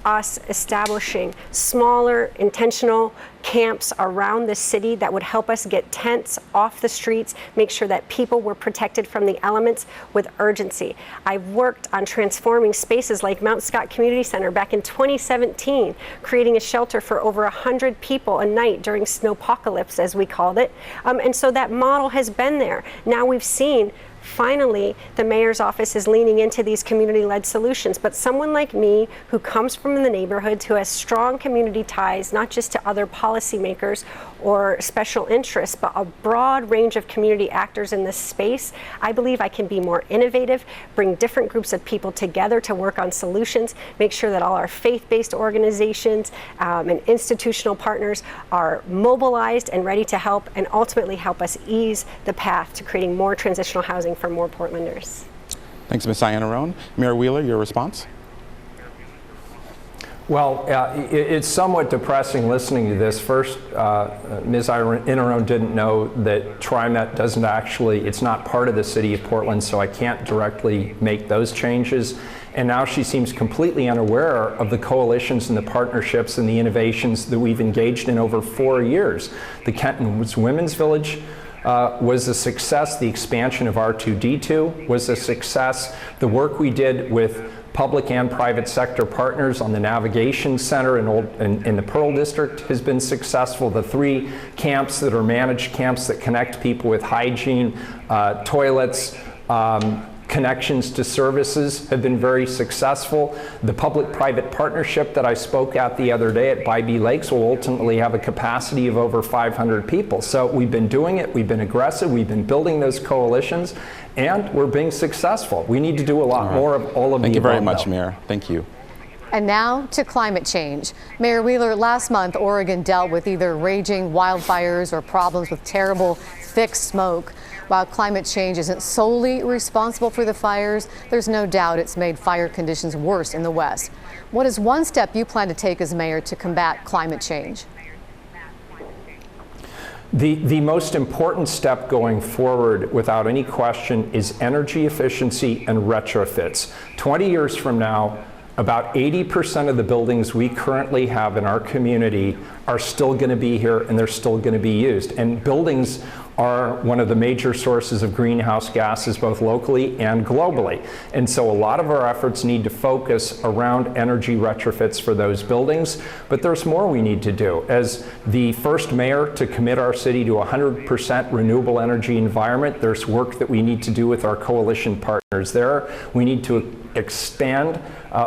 us establishing smaller, intentional camps around the city that would help us get tents off the streets, make sure that people were protected from the elements with urgency. I've worked on transforming spaces like Mount Scott Community Center back in 2017, creating a shelter for over 100 people a night during snowpocalypse, as we called it. And so that model has been there. Now we've seen finally, the mayor's office is leaning into these community-led solutions. But someone like me, who comes from the neighborhoods, who has strong community ties, not just to other policymakers or special interests, but a broad range of community actors in this space, I believe I can be more innovative, bring different groups of people together to work on solutions, make sure that all our faith-based organizations and institutional partners are mobilized and ready to help, and ultimately help us ease the path to creating more transitional housing for more Portlanders. Thanks, Ms. Iannarone. Mayor Wheeler, your response? Well, it's somewhat depressing listening to this. First, Ms. Iannarone didn't know that TriMet doesn't actually, it's not part of the city of Portland, so I can't directly make those changes. And now she seems completely unaware of the coalitions and the partnerships and the innovations that we've engaged in over 4 years. The Kenton Woods Women's Village was a success. The expansion of R2D2 was a success. The work we did with public and private sector partners on the Navigation Center in the Pearl District has been successful. The 3 camps that are managed camps that connect people with hygiene, toilets, connections to services have been very successful. The public-private partnership that I spoke at the other day at Bybee Lakes will ultimately have a capacity of over 500 people. So we've been doing it, we've been aggressive, we've been building those coalitions, and we're being successful. We need to do a lot more of all of the above. Thank you very much, Mayor. Thank you. And now to climate change. Mayor Wheeler, last month, Oregon dealt with either raging wildfires or problems with terrible thick smoke. While climate change isn't solely responsible for the fires, there's no doubt it's made fire conditions worse in the West. What is one step you plan to take as mayor to combat climate change? The most important step going forward, without any question, is energy efficiency and retrofits. 20 years from now, about 80% of the buildings we currently have in our community are still going to be here and they're still going to be used. And buildings are one of the major sources of greenhouse gases, both locally and globally. And so a lot of our efforts need to focus around energy retrofits for those buildings, but there's more we need to do. As the first mayor to commit our city to 100% renewable energy environment, there's work that we need to do with our coalition partners there. We need to expand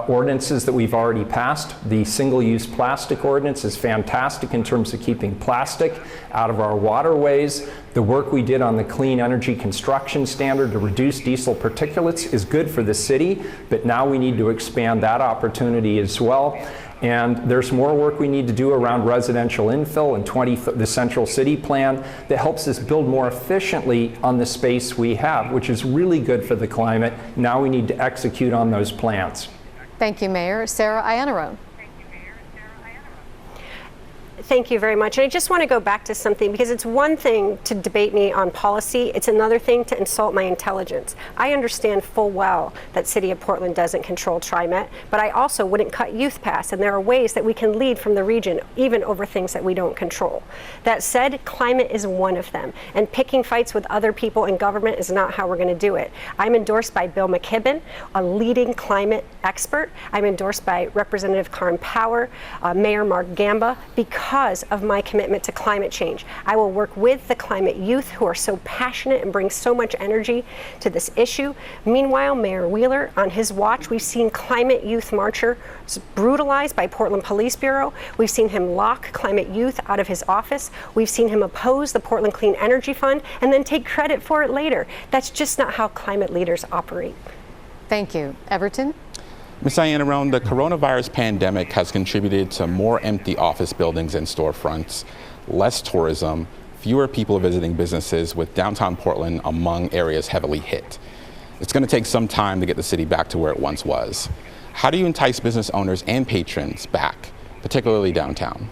ordinances that we've already passed. The single-use plastic ordinance is fantastic in terms of keeping plastic out of our waterways. The work we did on the clean energy construction standard to reduce diesel particulates is good for the city, but now we need to expand that opportunity as well. And there's more work we need to do around residential infill and the Central City Plan that helps us build more efficiently on the space we have, which is really good for the climate. Now we need to execute on those plans. Thank you, Mayor. Sarah Iannarone. Thank you very much. And I just want to go back to something, because it's one thing to debate me on policy. It's another thing to insult my intelligence. I understand full well that City of Portland doesn't control TriMet, but I also wouldn't cut Youth Pass. And there are ways that we can lead from the region, even over things that we don't control. That said, climate is one of them. And picking fights with other people in government is not how we're going to do it. I'm endorsed by Bill McKibben, a leading climate expert. I'm endorsed by Representative Karin Power, Mayor Mark Gamba, because of my commitment to climate change. I will work with the climate youth who are so passionate and bring so much energy to this issue. Meanwhile, Mayor Wheeler, on his watch, we've seen climate youth marchers brutalized by Portland Police Bureau. We've seen him lock climate youth out of his office. We've seen him oppose the Portland Clean Energy Fund and then take credit for it later. That's just not how climate leaders operate. Thank you. Everton? Ms. Iannarone, the coronavirus pandemic has contributed to more empty office buildings and storefronts, less tourism, fewer people visiting businesses, with downtown Portland among areas heavily hit. It's going to take some time to get the city back to where it once was. How do you entice business owners and patrons back, particularly downtown?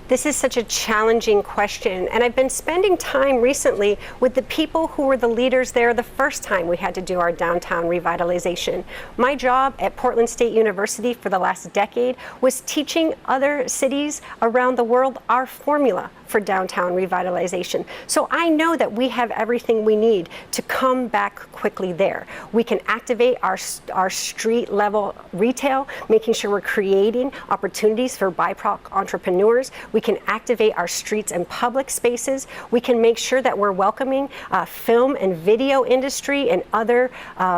This is such a challenging question, and I've been spending time recently with the people who were the leaders there the first time we had to do our downtown revitalization. My job at Portland State University for the last decade was teaching other cities around the world our formula for downtown revitalization. So I know that we have everything we need to come back quickly there. We can activate our street level retail, making sure we're creating opportunities for BIPOC entrepreneurs. We can activate our streets and public spaces. We can make sure that we're welcoming film and video industry and other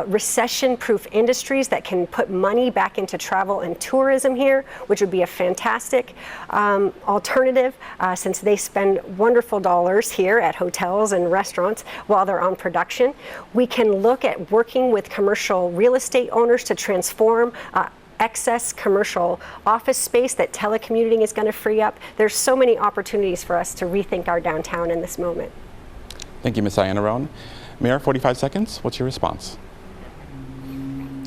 recession-proof industries that can put money back into travel and tourism here, which would be a fantastic alternative since they spend wonderful dollars here at hotels and restaurants while they're on production. We can look at working with commercial real estate owners to transform excess commercial office space that telecommuting is going to free up. There's so many opportunities for us to rethink our downtown in this moment. Thank you, Ms. Iannarone. Mayor, 45 seconds. What's your response?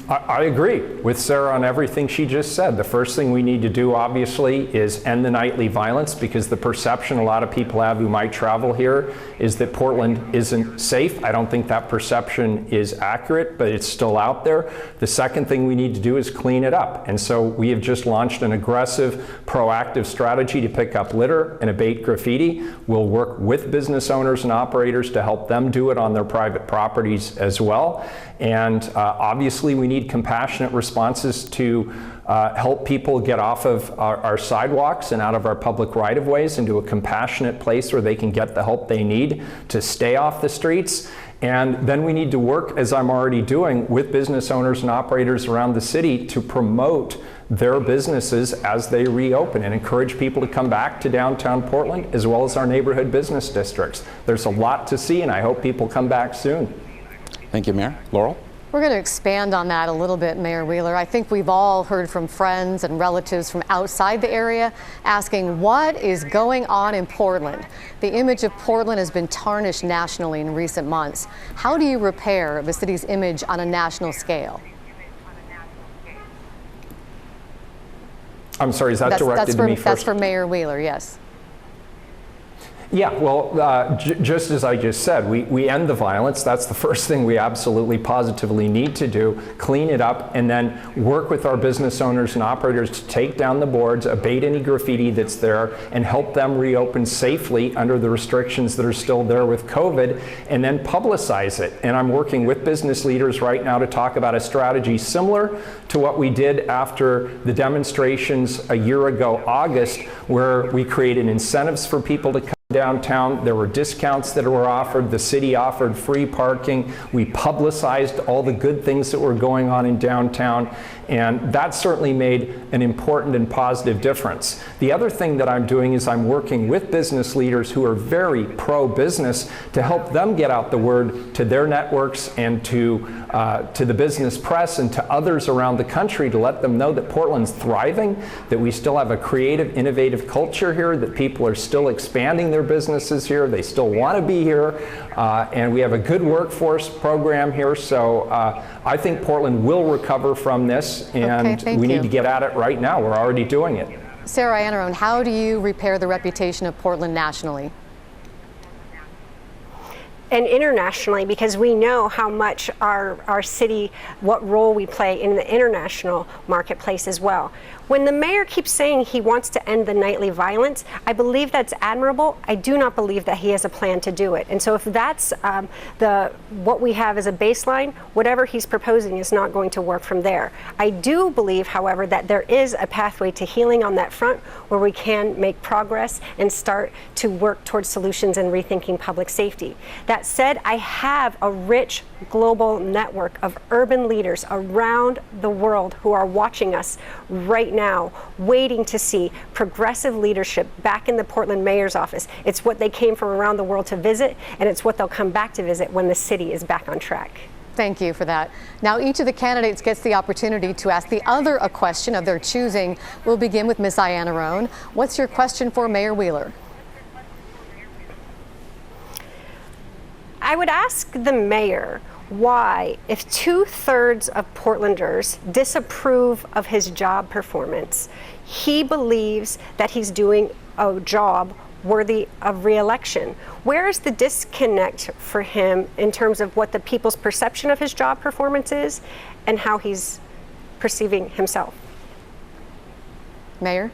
I agree with Sarah on everything she just said. The first thing we need to do, obviously, is end the nightly violence, because the perception a lot of people have who might travel here is that Portland isn't safe. I don't think that perception is accurate, but it's still out there. The second thing we need to do is clean it up. And so we have just launched an aggressive, proactive strategy to pick up litter and abate graffiti. We'll work with business owners and operators to help them do it on their private properties as well. And obviously, we need compassionate responses to help people get off of our sidewalks and out of our public right-of-ways into a compassionate place where they can get the help they need to stay off the streets. And then we need to work, as I'm already doing, with business owners and operators around the city to promote their businesses as they reopen and encourage people to come back to downtown Portland as well as our neighborhood business districts. There's a lot to see, and I hope people come back soon. Thank you, Mayor. Laurel? We're going to expand on that a little bit, Mayor Wheeler. I think we've all heard from friends and relatives from outside the area asking what is going on in Portland. The image of Portland has been tarnished nationally in recent months. How do you repair the city's image on a national scale? I'm sorry, is that directed to me first? That's for Mayor Wheeler, yes. Yeah, well, just as I just said, we end the violence. That's the first thing we absolutely positively need to do, clean it up, and then work with our business owners and operators to take down the boards, abate any graffiti that's there, and help them reopen safely under the restrictions that are still there with COVID, and then publicize it. And I'm working with business leaders right now to talk about a strategy similar to what we did after the demonstrations a year ago, August, where we created incentives for people to come downtown. There were discounts that were offered. The city offered free parking. We publicized all the good things that were going on in downtown, and that certainly made an important and positive difference. The other thing that I'm doing is I'm working with business leaders who are very pro-business to help them get out the word to their networks and to the business press and to others around the country to let them know that Portland's thriving, that we still have a creative, innovative culture here, that people are still expanding their businesses here, they still want to be here, and we have a good workforce program here. So I think Portland will recover from this, and we need to get at it right now. We're already doing it. Sarah Iannarone, how do you repair the reputation of Portland nationally? And internationally, because we know how much our city, what role we play in the international marketplace as well. When the mayor keeps saying he wants to end the nightly violence, I believe that's admirable. I do not believe that he has a plan to do it. And so if that's what we have as a baseline, whatever he's proposing is not going to work from there. I do believe, however, that there is a pathway to healing on that front where we can make progress and start to work towards solutions and rethinking public safety. That said, I have a rich global network of urban leaders around the world who are watching us right now, waiting to see progressive leadership back in the Portland mayor's office. It's what they came from around the world to visit, and it's what they'll come back to visit when the city is back on track. Thank you for that. Now each of the candidates gets the opportunity to ask the other a question of their choosing. We'll begin with Ms. Iannarone. What's your question for Mayor Wheeler? I would ask the mayor why, if 2/3 of Portlanders disapprove of his job performance, he believes that he's doing a job worthy of re-election. Where is the disconnect for him in terms of what the people's perception of his job performance is and how he's perceiving himself? Mayor?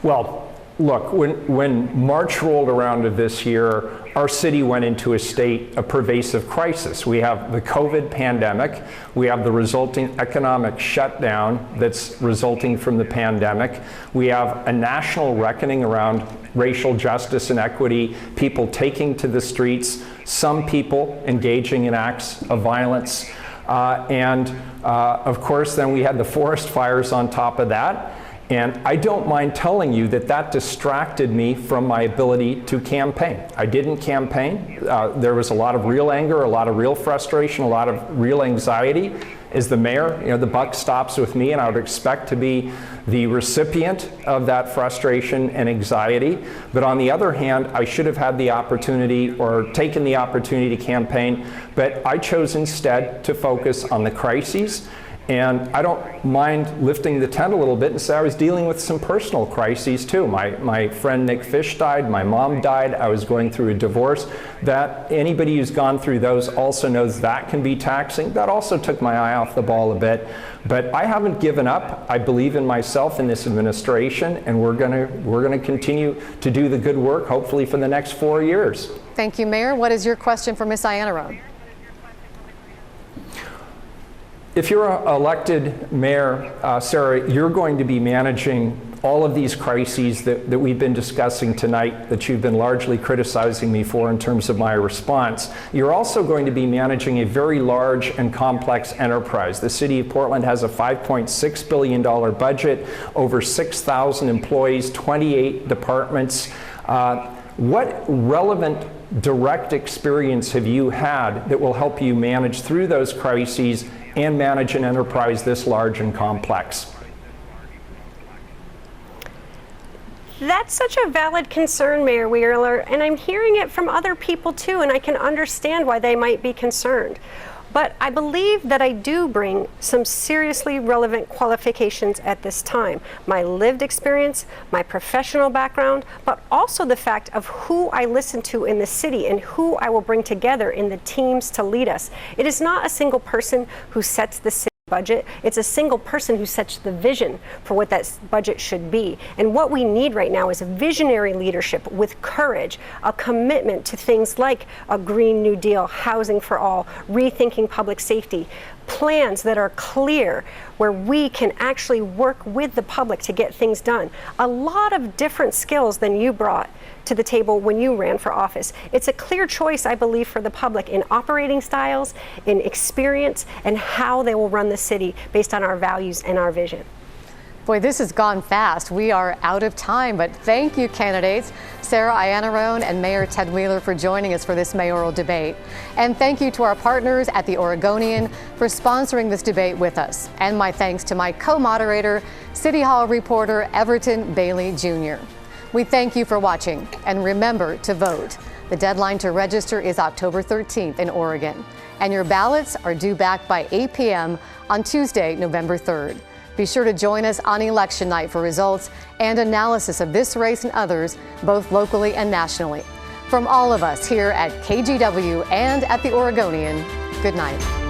Well, look, when March rolled around of this year, our city went into a state of pervasive crisis. We have the COVID pandemic, we have the resulting economic shutdown that's resulting from the pandemic, we have a national reckoning around racial justice and equity, people taking to the streets, some people engaging in acts of violence, and of course then we had the forest fires on top of that. And I don't mind telling you that that distracted me from my ability to campaign. I didn't campaign. There was a lot of real anger, a lot of real frustration, a lot of real anxiety. As the mayor, you know, the buck stops with me, and I would expect to be the recipient of that frustration and anxiety. But on the other hand, I should have had the opportunity or taken the opportunity to campaign, but I chose instead to focus on the crises. And I don't mind lifting the tent a little bit and say I was dealing with some personal crises too. My friend Nick Fish died, my mom died, I was going through a divorce. That anybody who's gone through those also knows that can be taxing. That also took my eye off the ball a bit. But I haven't given up. I believe in myself in this administration, and we're gonna continue to do the good work, hopefully for the next 4 years. Thank you, Mayor. What is your question for Ms. Iannarone? If you're elected mayor, Sarah, you're going to be managing all of these crises that we've been discussing tonight, that you've been largely criticizing me for in terms of my response. You're also going to be managing a very large and complex enterprise. The city of Portland has a $5.6 billion budget, over 6,000 employees, 28 departments. What relevant direct experience have you had that will help you manage through those crises and manage an enterprise this large and complex? That's such a valid concern, Mayor Wheeler, and I'm hearing it from other people too, and I can understand why they might be concerned. But I believe that I do bring some seriously relevant qualifications at this time. My lived experience, my professional background, but also the fact of who I listen to in the city and who I will bring together in the teams to lead us. It is not a single person who sets the city budget. It's a single person who sets the vision for what that budget should be. And what we need right now is a visionary leadership with courage, a commitment to things like a Green New Deal, housing for all, rethinking public safety, plans that are clear where we can actually work with the public to get things done. A lot of different skills than you brought to the table when you ran for office. It's a clear choice, I believe, for the public in operating styles, in experience, and how they will run the city based on our values and our vision. Boy, this has gone fast. We are out of time, but thank you, candidates Sarah Iannarone and Mayor Ted Wheeler, for joining us for this mayoral debate. And thank you to our partners at the Oregonian for sponsoring this debate with us. And my thanks to my co-moderator, City Hall reporter Everton Bailey Jr. We thank you for watching, and remember to vote. The deadline to register is October 13th in Oregon, and your ballots are due back by 8 p.m. on Tuesday, November 3rd. Be sure to join us on election night for results and analysis of this race and others, both locally and nationally. From all of us here at KGW and at the Oregonian, good night.